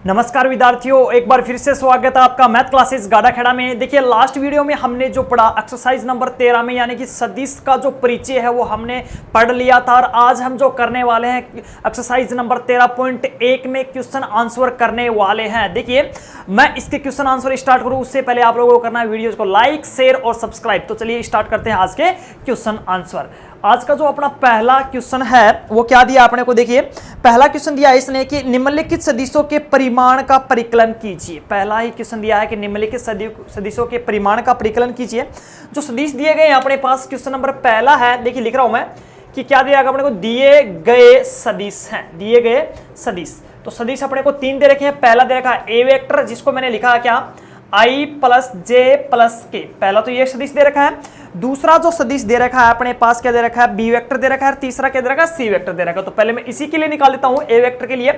नमस्कार विद्यार्थियों, एक बार फिर से स्वागत है आपका मैथ क्लासेस गाड़ाखेड़ा में। देखिए लास्ट वीडियो में हमने जो पढ़ा एक्सरसाइज नंबर 13 में यानी कि सदिश का जो परिचय है वो हमने पढ़ लिया था। और आज हम जो करने वाले हैं एक्सरसाइज नंबर 13.1 में क्वेश्चन आंसर करने वाले हैं। देखिए मैं इसके क्वेश्चन आंसर स्टार्ट करूं उससे पहले आप लोगों को करना है वीडियोज को लाइक, शेयर और सब्सक्राइब। तो चलिए स्टार्ट करते हैं आज के क्वेश्चन आंसर। आज का जो अपना पहला क्वेश्चन है वो क्या दिया आपने को, देखिए पहला क्वेश्चन दिया है इसने कि निम्नलिखित सदिशों के परिमाण का परिकलन कीजिए। पहला ही क्वेश्चन दिया है कि निम्नलिखित सदिशों के परिमाण का परिकलन कीजिए। जो सदिश दिए गए अपने पास क्वेश्चन नंबर पहला है, देखिए लिख रहा हूं मैं कि क्या दिया गया अपने को, दिए गए सदिश हैं, दिए गए सदिश। तो सदिश अपने को तीन दे रखे हैं। पहला दे रखा है ए वेक्टर, जिसको मैंने लिखा है क्या, i प्लस जे प्लस के। पहला तो ये सदिश दे रखा है। दूसरा जो सदिश दे रखा है अपने पास क्या दे रखा है, बी वेक्टर दे रखा है। तीसरा क्या दे रखा है, सी वेक्टर दे रखा है। तो पहले मैं इसी के लिए निकाल लेता हूं, ए वेक्टर के लिए।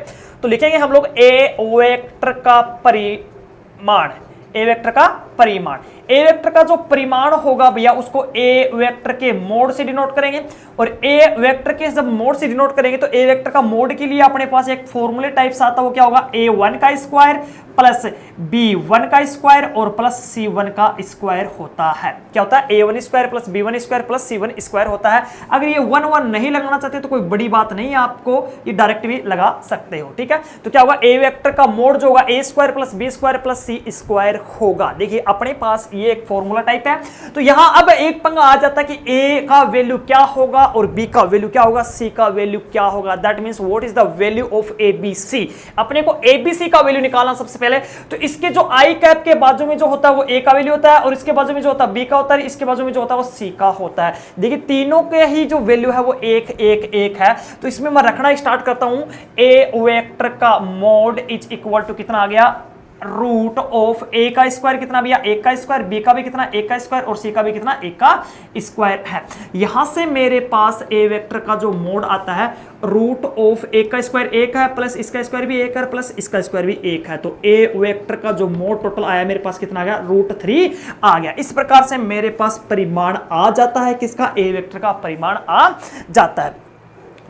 तो लिखेंगे हम लोग ए वेक्टर का परिमाण, ए वेक्टर का परिमाण। ए वेक्टर का जो परिमाण होगा भैया उसको ए वेक्टर के मोड से डिनोट करेंगे। और ए वेक्टर के जब मोड से डिनोट करेंगे तो ए वेक्टर का मोड के लिए अपने पास एक फॉर्मूले टाइप से आता है, वो क्या होगा, a1 का स्क्वायर प्लस b1 का स्क्वायर और प्लस c1 का स्क्वायर होता है। क्या होता है, a1 square plus b1 square plus c1 square होता है। अगर ये 1 नहीं लगाना चाहते तो कोई बड़ी बात नहीं है, आपको ये डायरेक्ट भी लगा सकते हो, ठीक है। तो क्या होगा, ए वेक्टर का मोड जो होगा a square plus b square plus c square होगा। देखिए अपने पास ये एक फॉर्मूला टाइप है। तो यहां अब एक पंगा आ जाता है कि a का वैल्यू क्या होगा और b का वैल्यू क्या होगा, c का वैल्यू क्या होगा। That means what is the value of abc। अपने को abc का वैल्यू निकालना सबसे पहले। तो इसके जो i कैप के बाजू में जो होता है वो a का वैल्यू होता है, और इसके बाजू में जो होता है b का होता है, इसके बाजू में जो होता है वो c का होता है। देखिए तीनों के ही जो वैल्यू है वो एक एक एक है। तो इसमें मैं रखना स्टार्ट करता हूं, a वेक्टर का मोड इज इक्वल टू कितना आ गया, रूट ऑफ ए का स्क्वायर कितना भैया, एक का स्क्वायर, बी का भी कितना, एक का स्क्वायर, और सी का भी कितना, एक का स्क्वायर है। यहां से मेरे पास ए वेक्टर का जो मोड आता है, रूट ऑफ ए का स्क्वायर एक है प्लस इसका स्क्वायर भी एक है प्लस इसका स्क्वायर भी एक है। तो ए वेक्टर का जो मोड टोटल आया मेरे पास कितना आ गया, √3 आ गया। इस प्रकार से मेरे पास परिमाण आ जाता है, किसका, ए वेक्टर का परिमाण आ जाता है।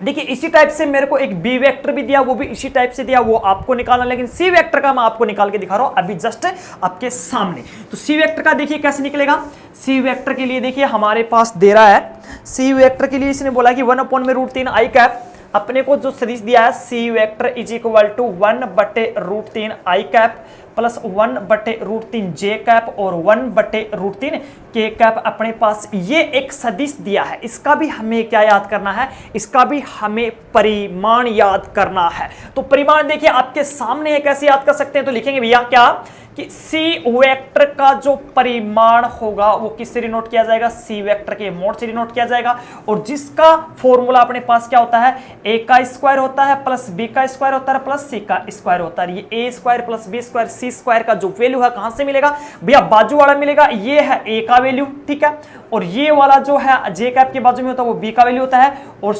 देखिए इसी टाइप से मेरे को एक बी वेक्टर भी दिया, वो भी इसी टाइप से दिया, वो आपको निकालना। लेकिन सी वेक्टर का मैं आपको निकाल के दिखा रहा हूं अभी जस्ट आपके सामने। तो सी वेक्टर का देखिए कैसे निकलेगा। सी वेक्टर के लिए देखिए हमारे पास दे रहा है, सी वेक्टर के लिए इसने बोला कि 1/√3 आई कैप। अपने को जो सदिश दिया है C vector is equal to 1/√3 I cap plus 1/√3 J cap और 1/√3 के कैप। अपने पास ये एक सदिश दिया है, इसका भी हमें क्या याद करना है, इसका भी हमें परिमाण याद करना है। तो परिमाण देखिए आपके सामने है, कैसे याद कर सकते हैं। तो लिखेंगे भैया क्या कि सी वेक्टर का जो परिमाण होगा वो किससे डिनोट किया जाएगा, सी वेक्टर के मोड से डिनोट किया जाएगा। और जिसका फॉर्मूला अपने पास क्या होता है, ए का स्क्वायर होता है प्लस बी का स्क्वायर होता है प्लस सी का स्क्वायर होता है। ये ए स्क्वायर प्लस बी स्क्वायर सी स्क्वायर का जो वैल्यू है कहां से मिलेगा भैया, बाजू वाला मिलेगा। ये है ए का वैल्यू, ठीक है, और ये वाला जो है जे कैप के बाजू में होता है वो बी का वैल्यू होता है, और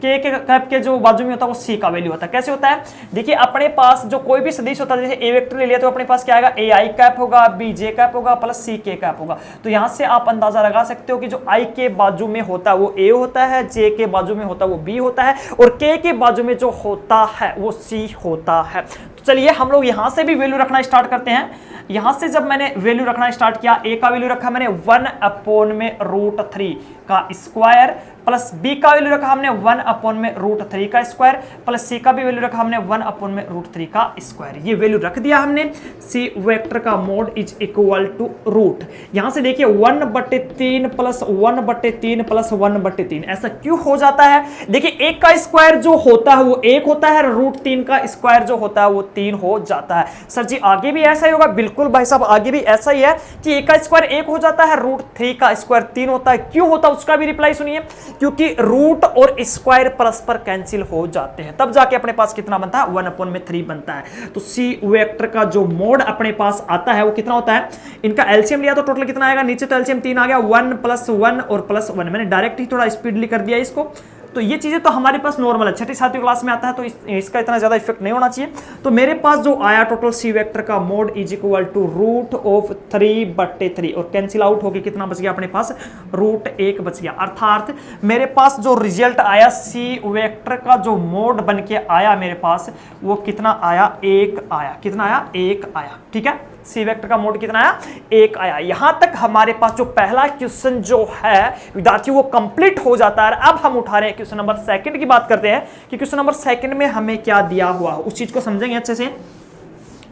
के कैप के जो बाजू में होता है वो सी का वैल्यू होता है। कैसे होता है, देखिए अपने पास जो कोई भी सदिश होता है, जैसे ए वेक्टर ले लिया तो अपने पास क्या आएगा, ए आई कैप होगा, बी जे कैप होगा प्लस सी के कैप होगा। तो यहां से आप अंदाजा लगा सकते हो कि जो आई के बाजू में होता है वो ए होता है, जे के बाजू में होता है वो बी होता है, और के बाजू में जो होता है वो सी होता है। तो चलिए हम लोग यहां से भी वैल्यू रखना स्टार्ट करते हैं। यहां से जब मैंने वैल्यू रखना स्टार्ट किया, ए का वैल्यू रखा मैंने 1/√3 का स्क्वायर प्लस बी का वैल्यू रखा हमने 1/√3 का स्क्वायर प्लस सी का भी वैल्यू रखा हमने 1/√3 का स्क्वायर। ये वैल्यू रख दिया हमने। सी वेक्टर का mod is equal to root, यहां से देखिए 1/3 प्लस 1/3 प्लस 1/3 ऐसा क्यों हो जाता है। देखिए एक का स्क्वायर जो होता है वो एक होता है, √3 का स्क्वायर जो होता है वो 3 हो जाता है। सर जी आगे भी ऐसा ही होगा, बिल्कुल भाई साहब आगे भी ऐसा ही है कि एक का स्क्वायर एक हो जाता है, √3 का स्क्वायर 3 होता है। क्यों होता है उसका भी रिप्लाई सुनिए, क्योंकि रूट और स्क्वायर परस्पर कैंसिल हो जाते हैं, तब जाके अपने पास कितना बनता है, 1/3 बनता है। तो सी वेक्टर का जो मोड अपने पास आता है वो कितना होता है, इनका एलसीएम लिया तो टोटल कितना आएगा, नीचे तो एलसीएम 3 आ गया, 1 + 1 और +1। मैंने डायरेक्ट ही थोड़ा स्पीडली कर दिया इसको, तो ये चीजें तो हमारे पास नॉर्मल है, छठी सातवीं क्लास में आता है, तो इसका इतना ज्यादा इफेक्ट नहीं होना चाहिए। तो मेरे पास जो आया टोटल सी वेक्टर का मोड इज इक्वल टू √3/3 और कैंसिल आउट होके कितना बच गया अपने पास, √1 बच गया। अर्थात मेरे पास जो रिजल्ट आया सी वेक्टर का जो मोड बन के आया मेरे पास, वो कितना आया, 1 आया। कितना आया, 1 आया। ठीक है, सी वेक्टर का मोड कितना आया, 1 आया। यहां तक हमारे पास जो पहला क्वेश्चन जो है विद्यार्थी वो कंप्लीट हो जाता है। अब हम उठा रहे हैं क्वेश्चन नंबर सेकंड की बात करते हैं कि क्वेश्चन नंबर सेकंड में हमें क्या दिया हुआ, उस चीज को समझेंगे अच्छे से।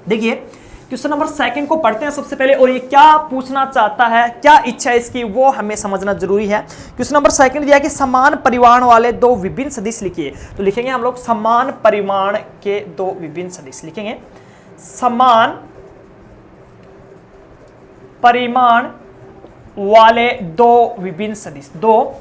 देखिए क्वेश्चन नंबर सेकंड को पढ़ते हैं सबसे पहले, और ये क्या पूछना चाहता है, क्या इच्छा है इसकी, वो हमें समझना जरूरी है। क्वेश्चन नंबर सेकंड दिया कि समान परिमाण वाले दो विभिन्न सदिश लिखिए। तो लिखेंगे हम लोग समान परिमाण के दो विभिन्न सदिश लिखेंगे, समान परिमाण वाले दो विभिन्न सदिश, दो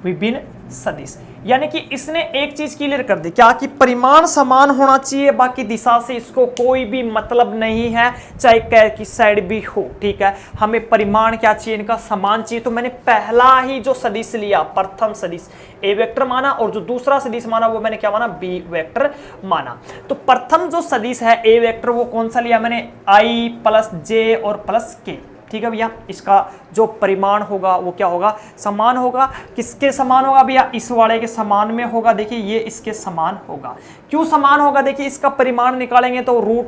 विभिन्न सदिश। यानी कि इसने एक चीज क्लियर कर दी, क्या कि परिमाण समान होना चाहिए, बाकी दिशा से इसको कोई भी मतलब नहीं है, चाहे कै की साइड भी हो। ठीक है, हमें परिमाण क्या चाहिए, इनका समान चाहिए। तो मैंने पहला ही जो सदिश लिया, प्रथम सदिश ए वेक्टर माना, और जो दूसरा सदिश माना वो मैंने क्या माना, बी वेक्टर माना। तो प्रथम जो सदिश है ए वेक्टर वो कौन सा लिया मैंने, i + j और + k। ठीक है भैया, इसका जो परिमाण होगा वो क्या होगा, समान होगा। किसके समान होगा भैया, इस वाले के समान में होगा। देखिए ये इसके समान होगा। क्यों समान होगा, देखिए इसका परिमाण निकालेंगे तो √a² +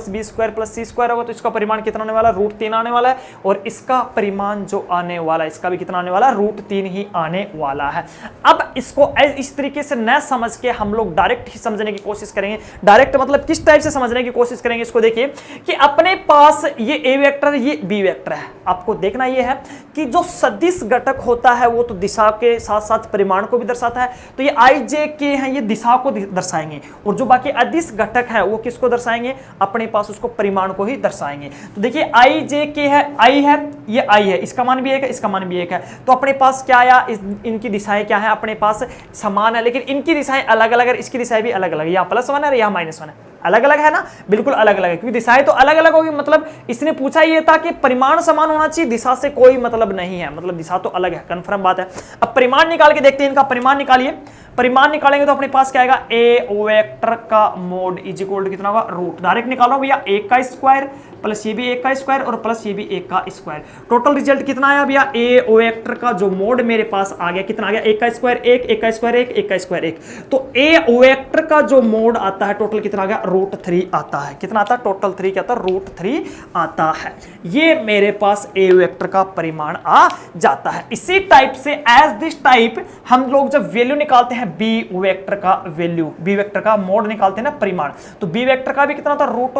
b² + c² होगा, तो इसका परिमाण कितना आने वाला, √3 आने वाला है। और इसका परिमाण जो आने वाला है, इसका भी कितना आने वाला है, √3 ही आने वाला है। अब इसको इस तरीके से न समझ के हम लोग डायरेक्ट ही समझने की कोशिश करेंगे। डायरेक्ट मतलब किस टाइप से समझने की कोशिश करेंगे, इसको देखिए कि अपने पास ये ए वेक्टर, ये बी वेक्टर है। आपको देखना यह है कि जो सदिश घटक होता है वो तो दिशा के साथ साथ परिमाण को भी दर्शाता है। तो ये i j k है, ये दिशा को दर्शाएंगे, और जो बाकी अदिश घटक है वो किसको दर्शाएंगे, अपने पास उसको परिमाण को ही दर्शाएंगे। तो देखिए i j k है, i है, ये i है, इसका मान भी 1 है, इसका मान भी 1 है। तो अपने पास क्या आया, इनकी दिशाएं क्या है, अपने पास समान है, लेकिन इनकी दिशाएं अलग अलग है, इसकी दिशाएं भी अलग अलग है। यहाँ +1 है, यहाँ -1 है, अलग अलग है ना, बिल्कुल अलग अलग है, क्योंकि दिशाएं तो अलग अलग होगी। मतलब इसने पूछा ये था कि परिमाण समान होना चाहिए, दिशा से कोई मतलब नहीं है, मतलब दिशा तो अलग है, कंफर्म बात है। अब परिमाण निकाल के देखते हैं, इनका परिमाण निकालिए। परिमाण निकालेंगे तो अपने पास क्या आएगा, ए वेक्टर का मोड इज इक्वल टू कितना होगा, रूट। डायरेक्ट निकालो भैया, 1 का स्क्वायर प्लस ये भी 1 का स्क्वायर और प्लस ये भी 1 का स्क्वायर। टोटल रिजल्ट कितना आया भैया, ए वेक्टर का जो मोड मेरे पास आ गया, कितना आ गया, 1 का स्क्वायर 1, 1 का स्क्वायर 1, 1 का स्क्वायर 1। तो ए वेक्टर का जो मोड आता है टोटल कितना आ गया, √3 आता है। कितना आता है, टोटल 3 क्या आता है, √3 आता है। ये मेरे पास ए वेक्टर का परिमाण आ जाता है। इसी टाइप से एज दिस टाइप हम लोग जब वैल्यू निकालते हैं बी वेक्टर का वैल्यू, बी वेक्टर का मोड निकालते हैं ना, परिमाण, तो बी वेक्टर का भी कितना होता है, √a² +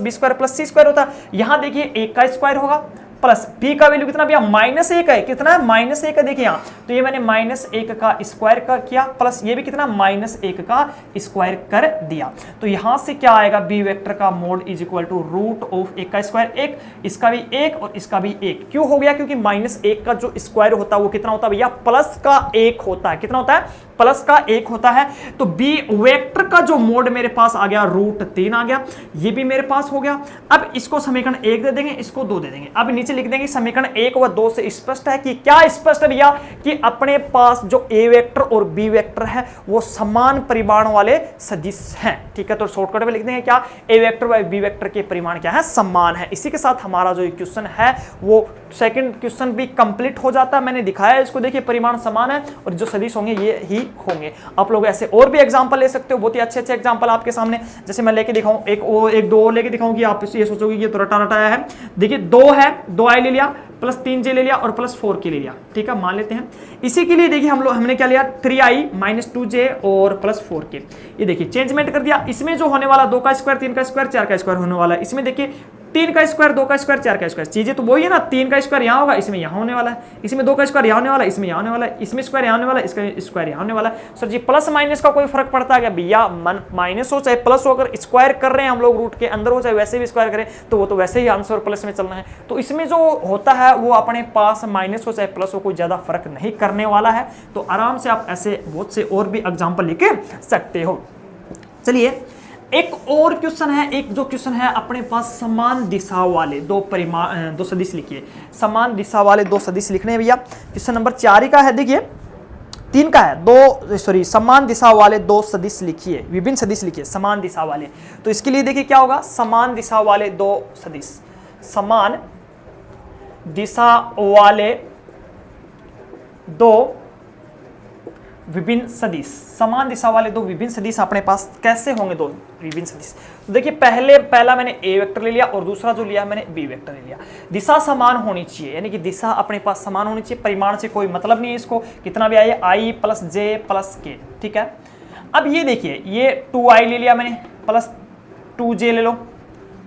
b² + c² होता है। यहां देखिए 1 का स्क्वायर होगा प्लस बी का वैल्यू कितना भैया, -1 है। कितना है, -1 है। देखिए यहाँ तो ये मैंने -1 का स्क्वायर का किया, प्लस ये भी कितना, -1 का स्क्वायर कर दिया। तो यहां से क्या आएगा, बी वेक्टर का मोड इज इक्वल टू √1 का स्क्वायर 1, इसका भी 1 और इसका भी 1। क्यों हो गया, क्योंकि -1 का जो स्क्वायर होता है वो कितना होता है भैया, प्लस का 1 होता है। कितना होता है, प्लस का 1 होता है। तो बी वेक्टर का जो मोड मेरे पास आ गया, √3 आ गया। ये भी मेरे पास हो गया। अब इसको समीकरण 1 दे देंगे, इसको 2 दे देंगे। अब नीचे लिख देंगे समीकरण 1 व 2 से स्पष्ट है कि क्या स्पष्ट है भैया, कि अपने पास जो ए वेक्टर और बी वेक्टर है वो समान परिमाण वाले सदिश हैं। ठीक है, तो शॉर्टकट में लिख देंगे क्या, ए वेक्टर व बी वेक्टर के परिमाण क्या है, समान है। इसी के साथ हमारा जो क्वेश्चन है वो सेकंड क्वेश्चन भी कंप्लीट हो जाता है। मैंने दिखाया इसको, देखिए परिमाण समान है और जो सदिश होंगे ये ही होंगे। आप लोग ऐसे और भी एग्जांपल ले सकते हो, बहुत ही अच्छे अच्छे एग्जांपल आपके सामने, जैसे मैं लेके दिखाऊं, एक दो और लेके दिखाऊं कि आप ये सोचोगे कि ये तो रटा रटाया है। देखिए 2 है, 2i ले लिया, प्लस 3j ले लिया और प्लस 4k ले लिया। ठीक है, मान लेते हैं। इसी के लिए देखिए हमने क्या लिया, 3i - 2j और प्लस 4k। ये देखिए चेंजमेंट कर दिया। इसमें जो होने वाला 2 का स्क्वायर 3 का स्क्वायर 4 का स्क्वायर होने वाला है। इसमें देखिए 3 का स्क्वायर 2 का स्क्वायर 4 का स्क्वायर, चीजें तो वही है ना। 3 का स्क्वायर यहाँ होगा, इसमें यहाँ होने वाला है। इसमें 2 का स्क्वायर यहाँ होने वाला है, इसमें यहाँ होने वाला है। इसमें स्क्वायर यहाँ होने वाला है, इसका स्क्वायर यहाँ होने वाला है। सर जी प्लस माइनस का कोई फर्क पड़ता है क्या भैया, माइनस हो चाहे प्लस हो, अगर स्क्वायर कर रहे हैं हम लोग रूट के अंदर हो चाहे वैसे भी स्क्वायर करें तो वो तो वैसे ही आंसर प्लस में चलना है। तो इसमें जो होता है वो अपने पास माइनस हो चाहे प्लस हो कोई ज्यादा फर्क नहीं करने वाला है। तो आराम से आप ऐसे बहुत से और भी एग्जाम्पल लेके सकते हो। चलिए एक और क्वेश्चन है, एक जो क्वेश्चन है अपने पास समान दिशा वाले दो सदिश लिखिए। समान दिशा वाले दो सदिश लिखने हैं भैया। क्वेश्चन नंबर 4 का है, देखिए 3 का है, समान दिशा वाले दो सदिश लिखिए, विभिन्न सदिश लिखिए समान दिशा वाले। तो इसके लिए देखिए क्या होगा, समान दिशा वाले दो सदिश, समान दिशा वाले दो विभिन्न सदिश, समान दिशा वाले दो विभिन्न सदिश अपने पास कैसे होंगे, दो विभिन्न सदिश। तो देखिए पहला मैंने ए वेक्टर ले लिया और दूसरा जो लिया मैंने बी वेक्टर ले लिया। दिशा समान होनी चाहिए, यानी कि दिशा अपने पास समान होनी चाहिए, परिमाण से कोई मतलब नहीं है इसको, कितना भी आए i प्लस जे प्लस के, ठीक है। अब ये देखिए, ये 2i ले लिया मैंने, प्लस 2j ले लो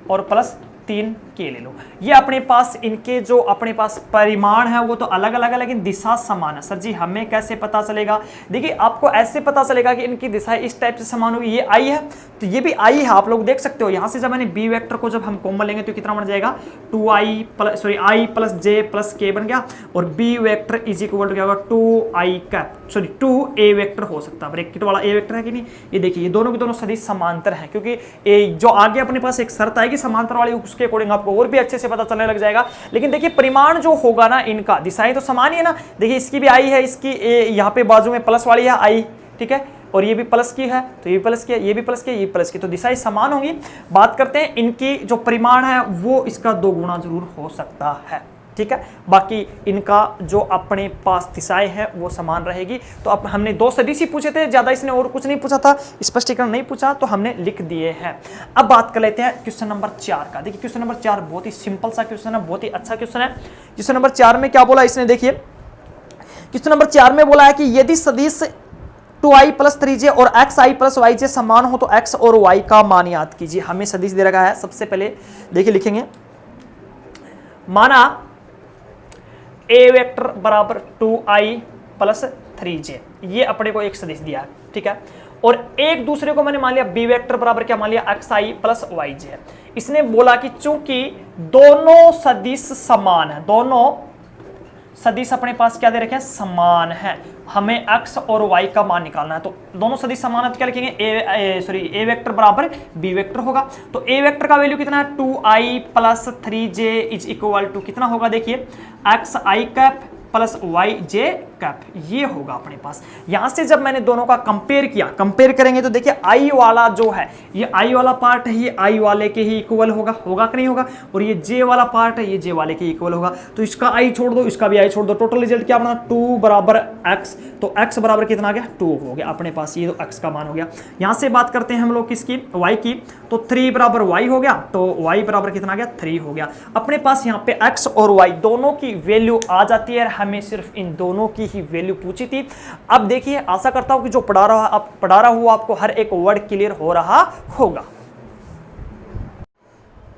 और प्लस 3k ले लो। ये अपने पास इनके जो अपने पास परिमाण है वो तो अलग अलग है, लेकिन दिशा समान है। सर जी हमें कैसे पता चलेगा, देखिए आपको ऐसे पता चलेगा कि इनकी दिशा इस टाइप से समान होगी। ये i है तो ये भी i है, आप लोग देख सकते हो। यहाँ से जब मैंने b वेक्टर को जब हम कॉमन लेंगे तो कितना बन जाएगा, i plus j plus k बन गया, और b vector is equal to क्या होगा, 2a वेक्टर हो सकता है, ब्रैकेट वाला a वेक्टर है कि नहीं। ये देखिए ये दोनों के दोनों सदिश समांतर हैं, क्योंकि जो आगे अपने पास एक शर्त आएगी समांतर वाली, उसके अकॉर्डिंग आपको और भी अच्छे से पता चलने लग जाएगा। लेकिन देखिए परिमाण जो होगा ना, इनका दिशाएं तो समान ही है ना। देखिए इसकी भी आई है, इसकी यहाँ पे बाजू में प्लस वाली है आई, ठीक है, और ये भी प्लस की है तो ये भी प्लस की है, ये भी प्लस की है, ये प्लस की, तो दिशाएं समान होंगी। बात करते हैं इनकी जो परिमाण है वो इसका 2 गुना जरूर हो सकता है, ठीक है। बाकी इनका जो अपने पास दिशाएं हैं वो समान रहेगी। तो अब हमने 2 सदिश ही पूछे थे, ज्यादा इसने और कुछ नहीं पूछा था, स्पष्टीकरण नहीं पूछा, तो हमने लिख दिए हैं। अब बात कर लेते हैं क्वेश्चन नंबर 4 का। देखिए क्वेश्चन नंबर 4 बहुत ही सिंपल सा क्वेश्चन है, बहुत ही अच्छा क्वेश्चन है। क्वेश्चन नंबर 4 में क्या बोला इसने, देखिए क्वेश्चन नंबर 4 में बोला है कि यदि सदिश 2i प्लस 3j और xi प्लस yj समान हो तो x और y का मान याद कीजिए। हमें सदिश दे रखा है, सबसे पहले देखिए लिखेंगे, माना a वेक्टर बराबर 2i प्लस 3j, ये अपने को एक सदिश दिया है, ठीक है। और एक दूसरे को मैंने मान लिया b वेक्टर बराबर क्या मान लिया, xi प्लस yj है। इसने बोला कि चूंकि दोनों सदिश समान है, दोनों सदिश अपने पास क्या दे रखे हैं, समान है, हमें x और y का मान निकालना है। तो दोनों सदिश समान है तो क्या लिखेंगे, a वेक्टर बराबर b वेक्टर होगा। तो a वेक्टर का वैल्यू कितना है, 2i plus 3j is equal to कितना होगा, देखिए xi cap plus yj cap, ये होगा अपने पास। यहां से जब मैंने दोनों का कंपेयर किया, कंपेयर करेंगे तो देखिए i वाला जो है, ये i वाला पार्ट है, ये i वाले के ही इक्वल होगा, होगा कि नहीं होगा, और ये j वाला पार्ट है, ये j वाले के इक्वल होगा। तो इसका i छोड़ दो, इसका भी i छोड़ दो, टोटल रिजल्ट क्या बना, 2 बराबर x, तो x बराबर कितना आ गया, 2 हो गया अपने पास, ये तो x का मान हो गया। यहां से बात करते हैं हम लोग किसकी, y की, तो 3 बराबर y हो गया, तो y बराबर कितना आ गया, 3 हो गया। अपने पास यहाँ पे x और y दोनों की वैल्यू आ जाती है, हमें सिर्फ इन दोनों की ही वैल्यू पूछी थी। अब देखिए आशा करता हूं कि जो पढ़ा रहा हूं आपको हर एक वर्ड क्लियर हो रहा होगा।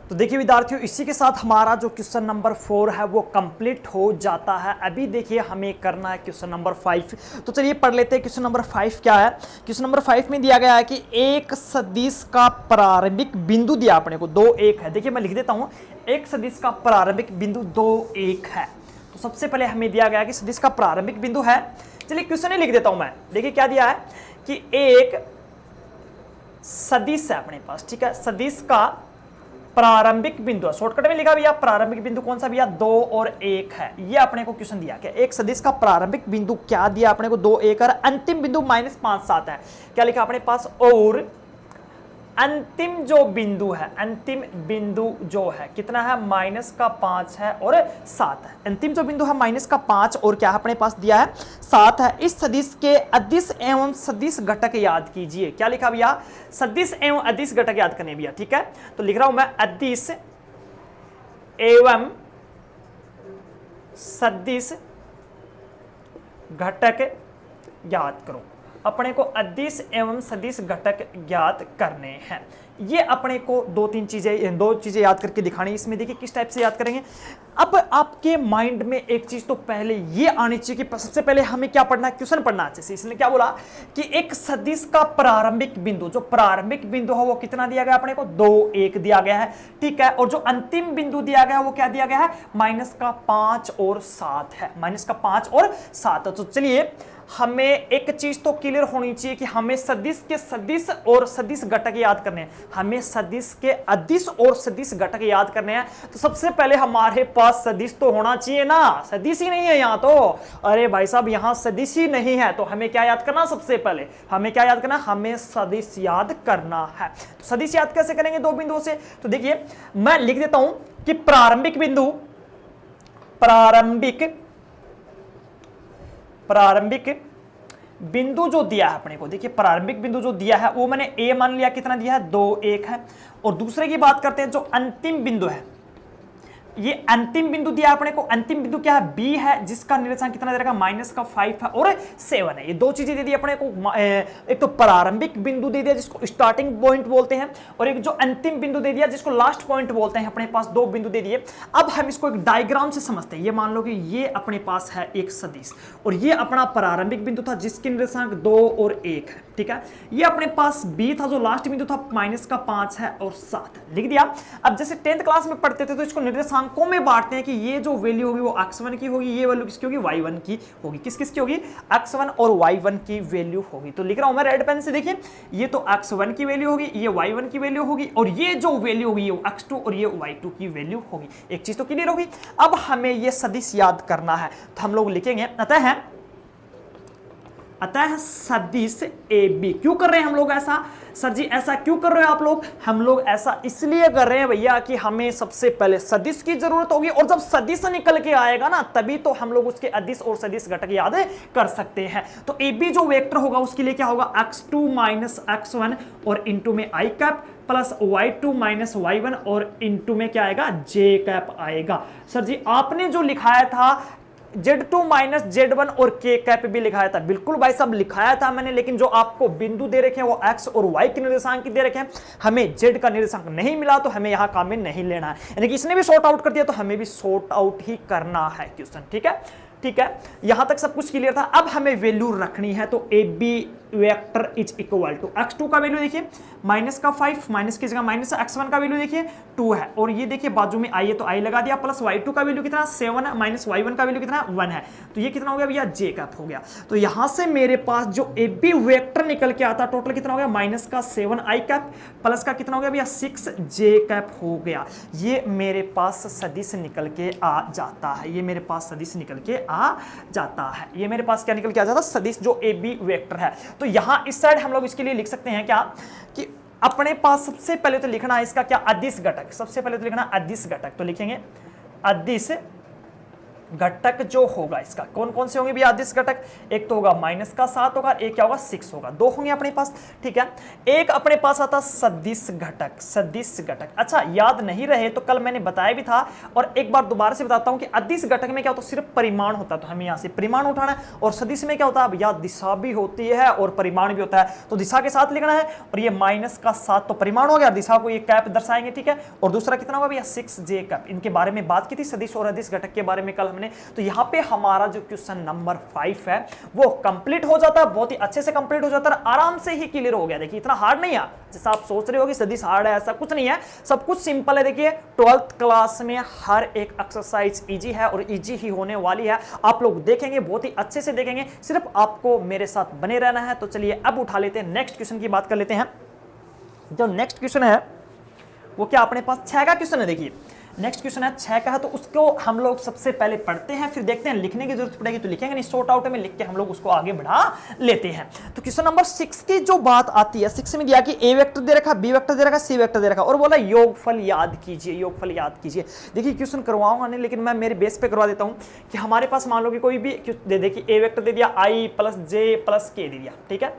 तो देखिए विद्यार्थियों, इसी के साथ हमारा जो क्वेश्चन नंबर 4 है वो कंप्लीट हो जाता है। अभी देखिए हमें करना है क्वेश्चन नंबर 5। तो चलिए पढ़ लेते हैं क्वेश्चन नंबर 5 क्या है। क्वेश्चन नंबर 5 में दिया गया है कि एक सदिश का प्रारंभिक बिंदु दिया अपने को 2 1 है। देखिए मैं लिख देता हूं, एक सदिश का प्रारंभिक बिंदु 2 1 है। तो सबसे पहले हमें दिया गया है कि सदिश का प्रारंभिक बिंदु है, चलिए क्वेश्चन ही लिख देता हूं मैं। देखिए क्या दिया है कि एक सदिश है अपने पास, ठीक है, सदिश का प्रारंभिक बिंदु है, शॉर्टकट में लिखा भैया प्रारंभिक बिंदु कौन सा भैया, 2 और 1 है। ये अपने को क्वेश्चन दिया क्या, एक सदिश का प्रारंभिक बिंदु क्या दिया अपने को, 2 1 और अंतिम बिंदु -5 7 है। क्या लिखा अपने पास, और अंतिम जो बिंदु है, अंतिम बिंदु जो है कितना है, -5 है और 7 है। अंतिम जो बिंदु है -5 और क्या है अपने पास दिया है, 7 है। इस सदिश के अदिश एवं सदिश घटक याद कीजिए। क्या लिखा भैया, सदिश एवं अदिश घटक याद करने भैया, ठीक है। तो लिख रहा हूं मैं, अदिश एवं सदिश घटक याद करो। अपने को अदिश एवं सदिश घटक ज्ञात करने हैं। ये अपने को दो चीजें याद करके दिखानी है। इसमें देखिए किस टाइप से याद करेंगे। अब आपके माइंड में एक चीज तो पहले ये आनी चाहिए कि सबसे पहले हमें क्या पढ़ना है, क्वेश्चन पढ़ना अच्छे से। इसने क्या बोला कि एक सदिश का प्रारंभिक बिंदु, जो प्रारंभिक बिंदु है वो कितना दिया गया अपने को, 2 1 दिया गया है, ठीक है। और जो अंतिम बिंदु दिया गया है वो क्या दिया गया है, -5 और 7 है, -5 और 7। तो चलिए हमें एक चीज तो क्लियर होनी चाहिए कि हमें सदिश के सदिश और सदिश घटक याद करने हैं, हमें सदिश के अदिश और सदिश घटक याद करने हैं। तो सबसे पहले हमारे पास सदिश तो होना चाहिए ना, सदिश ही नहीं है यहां तो, अरे भाई साहब यहां सदिश ही नहीं है, तो हमें क्या याद करना, सबसे पहले हमें क्या याद करना, हमें सदिश याद करना है। तो सदिश याद कैसे करेंगे दो बिंदुओं से, तो देखिए मैं लिख देता हूं कि प्रारंभिक बिंदु जो दिया है अपने को, देखिए प्रारंभिक बिंदु जो दिया है वो मैंने ए मान लिया, कितना दिया है 2 1 है। और दूसरे की बात करते हैं जो अंतिम बिंदु है, ये अंतिम बिंदु दिया अपने को, अंतिम बिंदु क्या है बी है, जिसका निर्देशांक कितना दे रखा -5 है और 7 है। ये दो चीजें दे दी अपने को, एक तो प्रारंभिक बिंदु दे दिया जिसको स्टार्टिंग पॉइंट बोलते हैं, और एक जो अंतिम बिंदु दे दिया जिसको लास्ट पॉइंट बोलते हैं। अपने पास दो बिंदु दे दिए। अब हम इसको एक डायग्राम से समझते हैं। ये मान लो कि ये अपने पास है एक सदिश और ये अपना प्रारंभिक बिंदु था जिसके निर्देशांक 2 और 1 है, ठीक है। ये अपने पास बी था जो लास्ट बिंदु था -5 है और 7 है, लिख दिया। अब जैसे 10th क्लास में पढ़ते थे तो इसको निर्देशांक अंकों में बांटते हैं कि ये जो वैल्यू होगी वो x1 की होगी, ये वैल्यू किसकी होगी y1 की होगी। किस किस की होगी, x1 और y1 की वैल्यू होगी। तो लिख रहा हूं मैं रेड पेन से, देखिए ये तो x1 की वैल्यू होगी, ये y1 की वैल्यू होगी, और ये जो वैल्यू होगी ये x2 और ये y2 की वैल्यू होगी। एक चीज तो क्लियर होगी। अब हमें ये सदिश याद करना है तो हम लोग लिखेंगे अतः सदिश AB। क्यों कर रहे हैं हम लोग ऐसा, सर जी ऐसा क्यों कर रहे हो आप लोग, हम लोग ऐसा इसलिए कर रहे हैं भैया कि हमें सबसे पहले सदिश की जरूरत होगी, और जब सदिश निकल के आएगा ना तभी तो हम लोग उसके अदिश और सदिश घटक याद कर सकते हैं। तो AB जो वेक्टर होगा उसके लिए क्या होगा, x2 x1 और इंटू में i cap plus y2 y1 और इंटू में क्या आएगा j कैप आएगा। सर जी आपने जो लिखाया था Z2 Z1 और K कैप भी लिखाया था, बिल्कुल भाई साहब लिखाया था मैंने, लेकिन जो आपको बिंदु दे रखे हैं वो X और Y के निर्देशांक दे रखे हैं, हमें Z का निर्देशांक नहीं मिला तो हमें यहां काम में नहीं लेना है। यानी कि इसने भी सॉर्ट आउट कर दिया तो हमें भी सॉर्ट आउट ही करना है क्वेश्चन, ठीक है। ठीक है, यहां तक सब कुछ क्लियर था। अब हमें वैल्यू रखनी है तो AB vector is equal to x2 का वैल्यू देखिए -5, माइनस की जगह -x1 का वैल्यू देखिए 2 है, और ये देखिए बाजू में i है तो i लगा दिया, प्लस y2 का वैल्यू कितना 7 है, माइनस y1 का वैल्यू कितना 1 है, तो ये कितना हो गया भैया j कैप हो गया। तो यहां से मेरे पास जो AB वेक्टर निकल के आता टोटल कितना हो गया -7i कैप प्लस का कितना हो गया भैया 6j कैप हो गया। ये मेरे पास सदिश निकल के आ जाता है, ये मेरे पास सदिश निकल के आ जाता है, ये मेरे पास क्या निकल के आ जाता है सदिश जो AB वेक्टर है। तो यहां इस साइड हम लोग इसके लिए लिख सकते हैं क्या कि अपने पास सबसे पहले तो लिखना है इसका क्या अदिश घटक, सबसे पहले तो लिखना अदिश घटक, तो लिखेंगे अदिश घटक जो होगा इसका कौन कौन से होंगे भैया अदिश घटक, एक तो होगा -7 होगा, एक क्या होगा 6 होगा, दो होंगे अपने पास, ठीक है। एक अपने पास आता सदिश घटक, सदिश घटक, अच्छा याद नहीं रहे तो कल मैंने बताया भी था और एक बार दोबारा से बताता हूं कि अदिश घटक में क्या होता है सिर्फ परिमाण होता है, तो हमें यहां से परिमाण उठाना है, और सदिश में क्या होता है भैया दिशा भी होती है और परिमाण भी होता है, तो दिशा के साथ लिखना है, और ये -7 तो परिमाण हो गया, दिशा को ये कैप दर्शाएंगे, ठीक है। और दूसरा कितना होगा भैया 6j कैप, इनके बारे में बात की थी सदिश और अदिश घटक के बारे में कल हमने। तो यहां पे हमारा जो क्वेश्चन नंबर 5 है वो कंप्लीट हो जाता है, बहुत ही अच्छे से कंप्लीट हो जाता है, आराम से ही क्लियर हो गया। देखिए इतना हार्ड नहीं है जैसा आप सोच रहे हो कि सदिश हार्ड है, ऐसा कुछ नहीं है, सब कुछ सिंपल है। देखिए 12th क्लास में हर एक एक्सरसाइज इजी है और इजी ही होने वाली है, आप लोग देखेंगे बहुत ही अच्छे से देखेंगे, सिर्फ आपको मेरे साथ बने रहना है। तो चलिए अब उठा लेते हैं नेक्स्ट क्वेश्चन की बात कर लेते हैं। जो नेक्स्ट क्वेश्चन है वो क्या अपने पास 6 का क्वेश्चन है। देखिए नेक्स्ट क्वेश्चन है 6 का है, तो उसको हम लोग सबसे पहले पढ़ते हैं, फिर देखते हैं लिखने की जरूरत पड़ेगी तो लिखेंगे नहीं, शॉर्ट आउट में लिख के हम लोग उसको आगे बढ़ा लेते हैं। तो क्वेश्चन नंबर 6 की जो बात आती है, 6 में दिया कि ए वेक्टर दे रखा, बी वेक्टर दे रखा, सी वेक्टर दे रखा, और बोला योगफल याद कीजिए, योगफल याद कीजिए। देखिए क्वेश्चन करवाऊंगा नहीं, लेकिन मैं मेरे बेस पे करवा देता हूं कि हमारे पास मान लो कि कोई भी दे दे कि ए वेक्टर दे दिया i प्लस जे प्लस के दे दिया, ठीक है,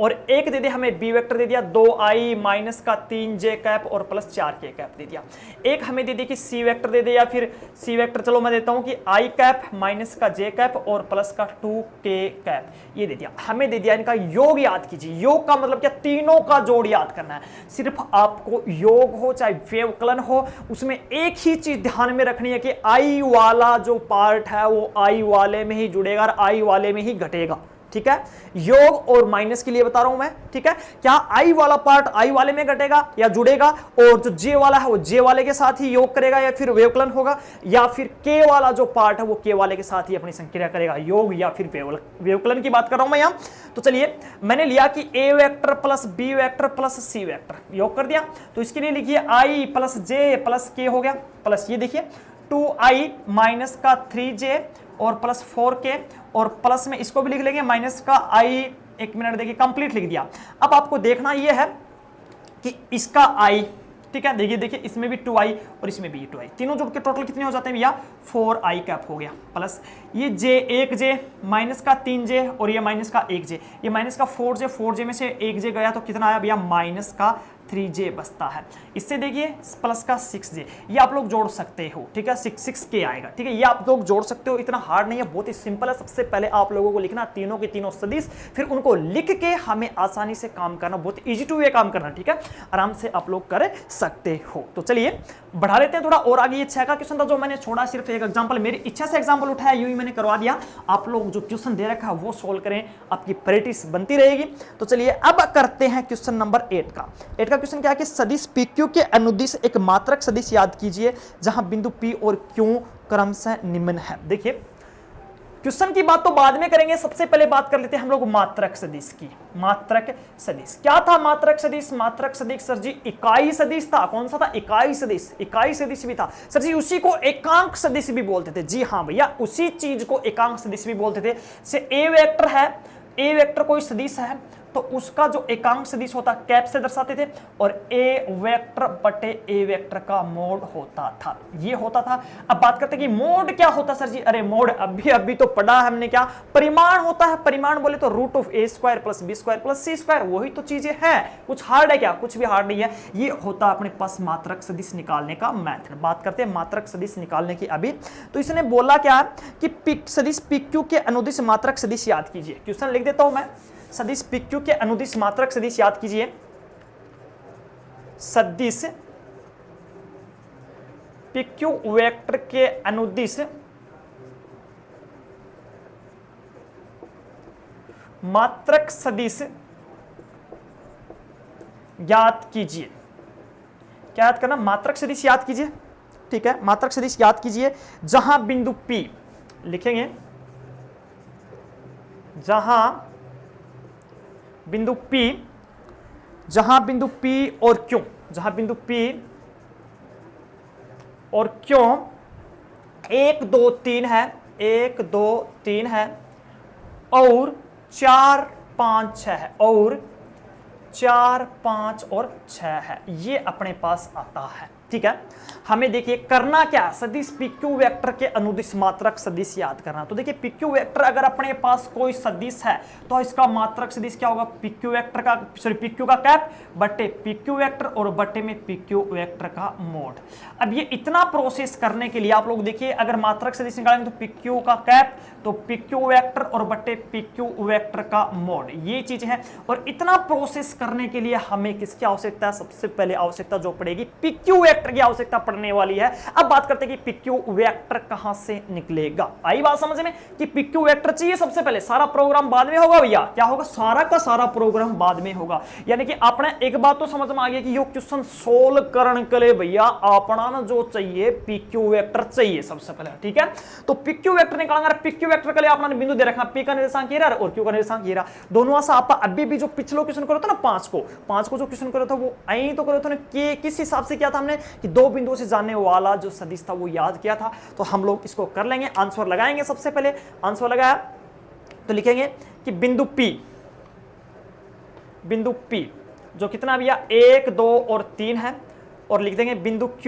और एक दे दिया हमें बी वेक्टर दे दिया 2i माइनस का 3j कैप और प्लस 4k कैप दे दिया। एक हमें दे दिया कि सी वेक्टर दे दिया, फिर सी वेक्टर चलो मैं देता हूं कि i कैप माइनस का j कैप और प्लस का 2k कैप, ये दे दिया। हमें दे दिया इनका योग याद कीजिए। योग का मतलब क्या, तीनों का जोड़ याद करना है। सिर्फ आपको योग हो चाहे व्यवकलन हो, उसमें एक ही चीज ध्यान में रखनी है कि i वाला जो पार्ट है वो i वाले में ही जुड़ेगा और i वाले में ही घटेगा, ठीक है, योग और माइनस के लिए बता रहा हूं मैं, ठीक है। क्या आई वाला पार्ट आई वाले में घटेगा या जुड़ेगा, और जो जे वाला है वो जे वाले के साथ ही योग करेगा या फिर व्यवकलन होगा, या फिर के वाला जो पार्ट है वो के वाले के साथ ही अपनी संक्रिया करेगा, योग या फिर व्यवकलन की बात कर रहा हूं मैं यहां। तो चलिए मैंने लिया कि A vector plus B vector plus C vector योग कर दिया, तो इसके लिए लिखिए आई प्लस जे प्लस के हो गया, प्लस ये देखिए 2i माइनस का 3j और प्लस 4k, और प्लस में इसको भी लिख लेंगे माइनस का i, एक मिनट देखिए कंप्लीट लिख दिया। अब आपको देखना यह है कि इसका i, ठीक है, देखिए इसमें भी 2i और इसमें भी 2i, तीनों जोड़ के टोटल कितने हो जाते हैं भैया 4i कैप हो गया, प्लस ये j 1j माइनस का 3j और ये माइनस का 1j, ये माइनस का 4j में से 1j गया तो कितना आया भैया माइनस का 3j बचता है। इससे देखिए प्लस का 6j, ये आप लोग जोड़ सकते हो, ठीक है, 6k आएगा, ठीक है, ये आप लोग जोड़ सकते हो, इतना हार्ड नहीं है, बहुत ही सिंपल है। सबसे पहले आप लोगों को लिखना तीनों के तीनों सदिश, फिर उनको लिख के हमें आसानी से काम करना, बहुत इजी टू वे काम करना, ठीक है, आराम से आप लोग कर सकते हो। तो चलिए बढ़ा लेते हैं थोड़ा और आगे। ये 6 का क्वेश्चन था जो मैंने छोड़ा, सिर्फ एक एग्जांपल, मेरी इच्छा से एग्जांपल उठाया, यूं ही मैंने करवा दिया। आप लोग जो क्वेश्चन दे रखा है वो सोल्व करें, आपकी प्रैक्टिस बनती रहेगी। तो चलिए अब करते हैं क्वेश्चन नंबर 8 का। 8 का क्वेश्चन क्या है कि सदिश PQ के अनुदिश एक मात्रक सदिश याद कीजिए जहां बिंदु P और Q क्रमशः निम्न है। देखिए क्वेश्चन की बात तो बाद में करेंगे, सबसे पहले बात कर लेते हैं हम लोग मात्रक सदिश की। मात्रक सदिश क्या था? मात्रक सदिश, मात्रक सदिश सर जी इकाई सदिश था। कौन सा था? इकाई सदिश। इकाई सदिश भी था सर जी, उसी को एकांक सदिश भी बोलते थे। जी हाँ भैया, उसी चीज को एकांक सदिश भी बोलते थे। से ए वेक्टर है, ए वेक्टर कोई सदिश है तो उसका जो एकांक सदिश होता कैप से दर्शाते थे, और ए वेक्टर बटे ए वेक्टर का मोड होता था, ये होता था। अब बात करते हैं कि मोड क्या होता सर जी? अरे मोड अभी तो पढ़ा हमने, क्या परिमाण होता है। परिमाण बोले तो root of a square plus b square plus c square, वही तो चीजें हैं। कुछ हार्ड है क्या? कुछ भी हार्ड नहीं है। ये होता अपने पास मात्रक सदिश निकालने का मेथड। बात करते हैं मात्रक सदिश निकालने की अभी। तो इसने बोला क्या कि सदिश PQ के अनुदिश मात्रक सदिश याद कीजिए। क्वेश्चन लिख देता हूं मैं, सदिश PQ के अनुदिश मात्रक सदिश याद कीजिए। सदिश PQ वेक्टर के अनुदिश मात्रक सदिश याद कीजिए। क्या याद करना? मात्रक सदिश याद कीजिए, ठीक है। मात्रक सदिश याद कीजिए जहां बिंदु P लिखेंगे, जहां बिंदु P, जहां बिंदु P और Q, जहां बिंदु P और Q 1 2 3 है, 1 2 3 है, और 4 5 6 है, और 4 5 और 6 है, ये अपने पास आता है, ठीक है। हमें देखिए करना क्या, सदिश PQ वेक्टर के अनुदिश मात्रक सदिश याद करना। तो देखिए PQ वेक्टर अगर अपने पास कोई सदिश है तो इसका मात्रक सदिश क्या होगा? PQ वेक्टर का, सॉरी PQ का कैप बटे PQ वेक्टर और बटे में PQ वेक्टर का मोड। अब ये इतना प्रोसेस करने के लिए आप लोग देखिए, अगर मात्रक सदिश निकालेंगे तो PQ का कैप तो PQ वेक्टर और बटे PQ वेक्टर का मोड, ये चीज है। और इतना प्रोसेस करने के लिए हमें किसकी आवश्यकता है? सबसे पहले आवश्यकता जो पड़ेगी PQ वेक्टर की आवश्यकता पड़ने वाली है। अब बात करते हैं कि PQ वेक्टर कहां से निकलेगा। आई बात समझ में कि PQ वेक्टर चाहिए सबसे पहले, सारा प्रोग्राम बाद में होगा भैया। क्या होगा? सारा का सारा प्रोग्राम बाद में होगा। यानी कि आपने एक बात तो समझ में आ गया कि ये क्वेश्चन सोल्व करने के लिए भैया अपना ना जो चाहिए PQ वेक्टर चाहिए सबसे पहले, ठीक है। तो PQ वेक्टर निकालना, PQ वेक्टर के लिए आपने बिंदु दे रखा, P का निर्देशांक ये रहा और Q का निर्देशांक ये रहा। दोनों से आप अभी भी जो पिछले क्वेश्चन करो था ना, 5 को जो क्वेश्चन करो था वो आई तो करो था कि किस हिसाब से किया था हमने कि दो बिंदुओं से जाने वाला जो सदिश था वो याद किया था। तो हम लोग इसको कर लेंगे, आंसर लगाएंगे। सबसे पहले आंसर लगाया तो लिखेंगे कि बिंदु P जो कितना भैया 1 2 और 3 है, और लिख देंगे बिंदु Q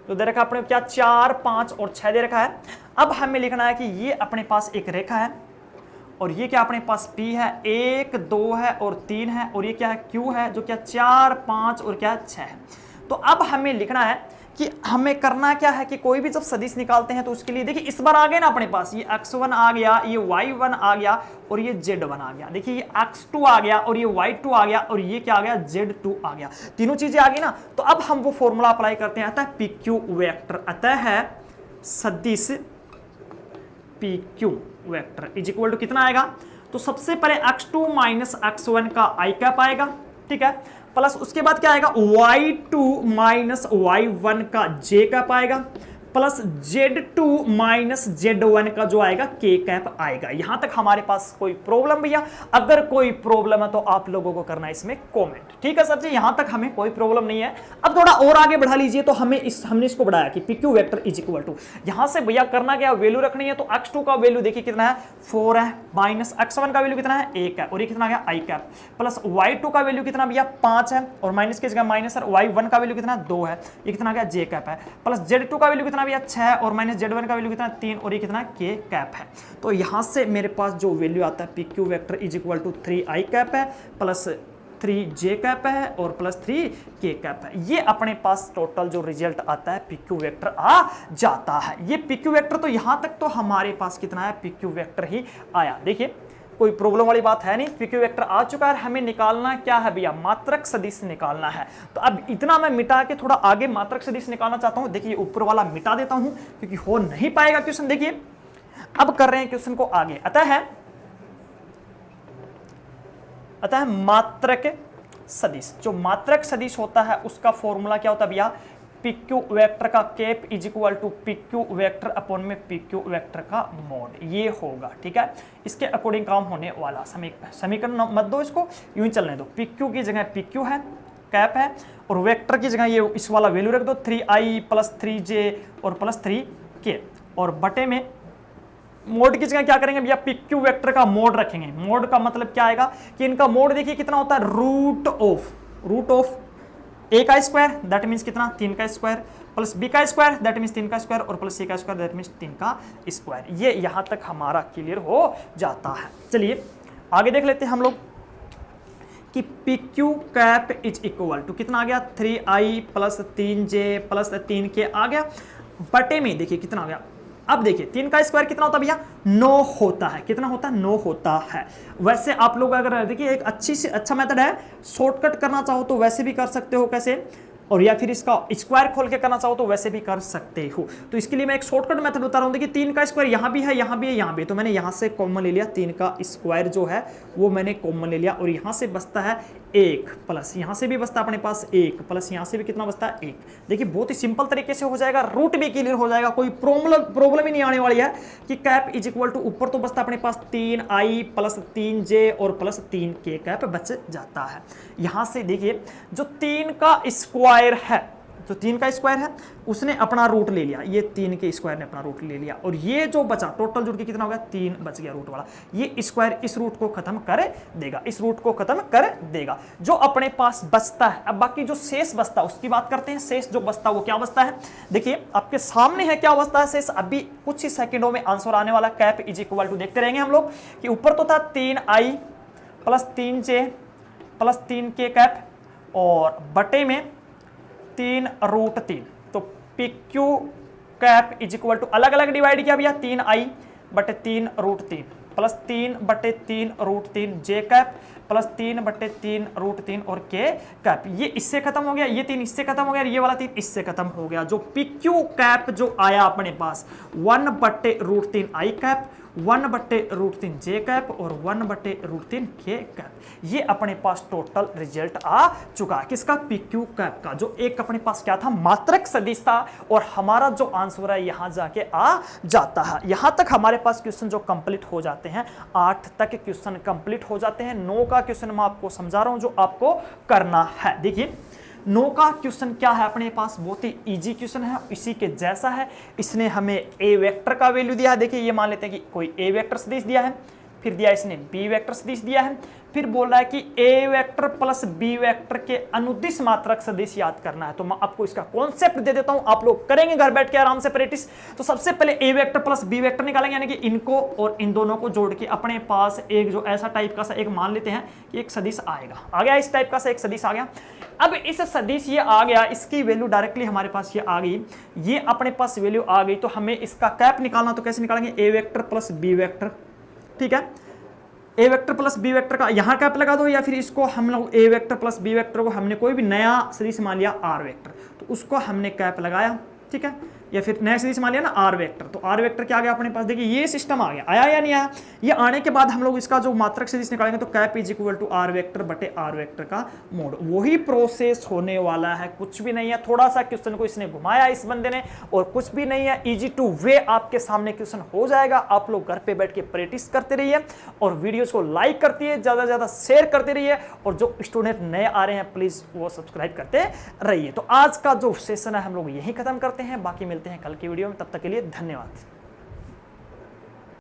जो दे रखा अपने क्या 4 5 और 6 दे रखा है। अब हमें लिखना है कि ये अपने पास एक रेखा है, और ये क्या अपने पास P है, 1 2 है और 3 है, और ये क्या है Q है जो क्या 4 5 और क्या 6 है। तो अब हमें लिखना है कि हमें करना क्या है कि कोई भी जब सदिश निकालते हैं तो उसके लिए देखिए इस बार आ गए ना अपने पास, ये x1 आ गया, ये y1 आ गया और ये z1 आ गया। देखिए ये x2 आ गया और ये y2 आ गया और ये क्या आ गया z2 आ गया। तीनों चीजें आ गई ना। तो अब हम वो फॉर्मूला अप्लाई करते हैं, अतः PQ वेक्टर, अतः है सदिश PQ vector is equal to कितना आएगा, तो सबसे पहले x2 माइनस x1 का आई कैप आएगा, ठीक है, प्लस उसके बाद क्या आएगा y2 माइनस y1 का जे कैप आएगा, प्लस Z2 माइनस Z1 का जो आएगा K कैप आएगा। यहां तक हमारे पास कोई प्रॉब्लम भैया? अगर कोई प्रॉब्लम है तो आप लोगों को करना है इसमें कमेंट, ठीक है सर जी, यहां तक हमें कोई प्रॉब्लम नहीं है। अब थोड़ा और आगे बढ़ा लीजिए, तो हमने इसको बढ़ाया कि PQ vector is equal to, यहां से भैया करना क्या, वैल्यू रखनी है, तो x2 का वैल्यू देखिए कितना है 4 है, माइनस x1 का वैल्यू कितना है 1 है, और ये कितना आ गया आई कैप, प्लस y2 का वैल्यू कितना भैया 5 है, और माइनस की जगह माइनस, और y1 का वैल्यू कितना 2 है, ये कितना आ गया जे कैप है, प्लस Z2 का वैल्यू कितना भैया 6 है, और माइनस Z1 का वैल्यू कितना 3, और ये कितना K कैप है। तो यहां से मेरे पास जो वैल्यू आता है PQ vector is equal to 3i cap है, प्लस 3j कैप है, और प्लस 3k कैप है। ये अपने पास टोटल जो रिजल्ट आता है PQ वेक्टर आ जाता है। ये PQ वेक्टर तो यहां तक तो हमारे पास कितना है PQ वेक्टर ही आया। देखिए कोई प्रॉब्लम वाली बात है नहीं, PQ वेक्टर आ चुका है, हमें निकालना क्या है भैया, मात्रक सदिश निकालना है। तो अब इतना मैं मिटा के थोड़ा आगे मात्रक सदिश निकालना चाहता हूं। देखिए ऊपर वाला मिटा देता हूं क्योंकि हो नहीं पाएगा क्वेश्चन। देखिए अब कर रहे हैं क्वेश्चन को आगे, अतः मात्रक सदिश, जो मात्रक सदिश होता है उसका फॉर्मूला क्या होता है भैया, PQ वेक्टर का cap is equal to PQ vector upon में PQ वेक्टर का मॉड, ये होगा, ठीक है। इसके अकॉर्डिंग काम होने वाला समीकरण मत दो, इसको यूं ही चलने दो। PQ की जगह PQ है, कैप है, और वेक्टर की जगह ये इस वाला वैल्यू रख दो 3i प्लस 3j और प्लस 3k, और बटे में मोड की जगह क्या करेंगे भैया, PQ वेक्टर का मोड रखेंगे। मोड का मतलब क्या आएगा कि इनका मोड देखिए कितना होता है, रूट ऑफ a का स्क्वायर दैट मीन्स कितना 3 का स्क्वायर, प्लस b का स्क्वायर दैट मीन्स 3 का स्क्वायर, और प्लस c का स्क्वायर दैट मीन्स 3 का स्क्वायर। ये यहां तक हमारा क्लियर हो जाता है। चलिए आगे देख लेते हैं हम लोग कि PQ cap is equal to कितना आ गया 3i plus 3j plus 3k आ गया, बटे में देखिए कितना आ गया। अब देखिए 3 का स्क्वायर कितना होता है भैया 9 होता है, कितना होता है 9 होता है। वैसे आप लोग अगर देखिए एक अच्छा मेथड है, शॉर्टकट करना चाहो तो वैसे भी कर सकते हो, कैसे, और या फिर इसका स्क्वायर खोल के करना चाहो तो वैसे भी कर सकते हो। तो इसके लिए मैं एक शॉर्टकट मेथड बता रहा हूं। देखिए 3 का स्क्वायर यहां भी है, यहां भी है, यहां भी है, तो मैंने यहां से कॉमन ले लिया, 3 का स्क्वायर जो है वो मैंने कॉमन ले लिया, और यहां से बचता है 1, प्लस यहां से भी बचता है अपने पास 1, प्लस यहां से भी कितना बचता है 1। देखिए बहुत ही सिंपल तरीके से हो जाएगा, रूट भी क्लियर हो जाएगा, कोई प्रॉब्लम ही नहीं आने वाली है कि कैप इज इक्वल टू ऊपर तो बचता अपने पास 3i प्लस 3j और प्लस 3k कैप बच जाता है। यहां से देखिए जो 3 का स्क्वायर है, तो 3 का स्क्वायर है उसने अपना रूट ले लिया, ये 3 के स्क्वायर ने अपना रूट ले लिया, और ये जो बचा टोटल जुड़ के कितना हो गया 3 बच गया रूट वाला, ये स्क्वायर इस रूट को खत्म कर देगा, इस रूट को खत्म कर देगा। जो अपने पास बचता है, अब बाकी जो शेष बचता है उसकी बात करते हैं। शेष जो बचता है वो क्या बचता है, देखिए आपके सामने है क्या बचता है शेष, अभी कुछ ही सेकेंडों में आंसर आने वाला। कैप इज इक्वल टू देखते रहेंगे हम लोग कि ऊपर तो था 3i plus 3j plus 3k cap, और बटे में 3√3, तो PQ cap is equal to अलग अलग डिवाइड किया भैया 3i बटे 3√3 प्लस 3/3√3 जे कैप प्लस 3/3√3 और के कैप। ये इससे खत्म हो गया, ये 3 इससे खत्म हो गया, ये वाला 3 इससे खत्म हो गया। जो PQ कैप जो आया अपने पास 1/√3 आई कैप, 1/√3 जे कैप और 1/√3 के कैप, ये अपने पास टोटल रिजल्ट आ चुका है किसका, PQ कैप का, जो एक अपने पास क्या था मात्रक सदिश था, और हमारा जो आंसर है यहां जाके आ जाता है। यहां तक हमारे पास क्वेश्चन जो कंप्लीट हो जाते हैं, 8 तक क्वेश्चन कंप्लीट हो जाते हैं। 9 का क्वेश्चन मैं आपको समझा रहा हूं जो आपको करना है। देखिए 9 का क्वेश्चन क्या है अपने पास, बहुत ही इजी क्वेश्चन है, इसी के जैसा है। इसने हमें ए वेक्टर का वैल्यू दिया है, देखिए ये मान लेते हैं कि कोई ए वेक्टर सदिश दिया है, फिर दिया इसने बी वेक्टर सदिश दिया है, फिर बोल रहा है कि A vector plus B vector के अनुदिश मात्रक सदिश याद करना है। तो मैं आपको इसका कॉन्सेप्ट दे देता हूं, आप लोग करेंगे घर बैठ के आराम से प्रैक्टिस। तो सबसे पहले ए वेक्टर प्लस बी वेक्टर निकालेंगे, यानी कि इनको और इन दोनों को जोड़ के अपने पास एक जो ऐसा टाइप का सा एक मान लेते हैं कि एक सदिश आएगा, आ गया इस टाइप का सा एक सदिश आ गया। अब इस सदिश ये आ गया, इसकी वैल्यू डायरेक्टली हमारे पास ये आ गई, ये अपने पास वैल्यू आ गई, तो हमें इसका कैप निकालना, तो कैसे निकालेंगे, ए वेक्टर प्लस बी वेक्टर, ठीक है। ए वेक्टर प्लस बी वेक्टर का यहां कैप लगा दो, या फिर इसको हम लोग ए वेक्टर प्लस बी वेक्टर को हमने कोई भी नया सदिश मान लिया आर वेक्टर, तो उसको हमने कैप लगाया, ठीक है। या फिर नया सदिश मान लिया ना आर वेक्टर, तो आर वेक्टर क्या आ गया अपने पास, देखिए ये सिस्टम आ गया, आया या नहीं आया। ये आने के बाद हम लोग इसका जो मात्रक सदिश निकालेंगे तो cap is equal to r vector बटे आर वेक्टर का मोड, वही प्रोसेस होने वाला है, कुछ भी नहीं है। थोड़ा सा क्वेश्चन को इसने घुमाया इस बंदे ने, और कुछ भी नहीं है, इजी टू वे आपके सामने क्वेश्चन हो जाएगा। आप लोग घर पे बैठ के प्रैक्टिस करते रहिए और वीडियोस को लाइक करती है, ज्यादा से ज्यादा शेयर करते रहिए, और जो स्टूडेंट नए आ रहे हैं प्लीज वो सब्सक्राइब करते रहिए। तो आज का जो सेशन है हम लोग यही खत्म करते हैं, बाकी मिलते हैं कल की वीडियो में, तब तक के लिए धन्यवाद।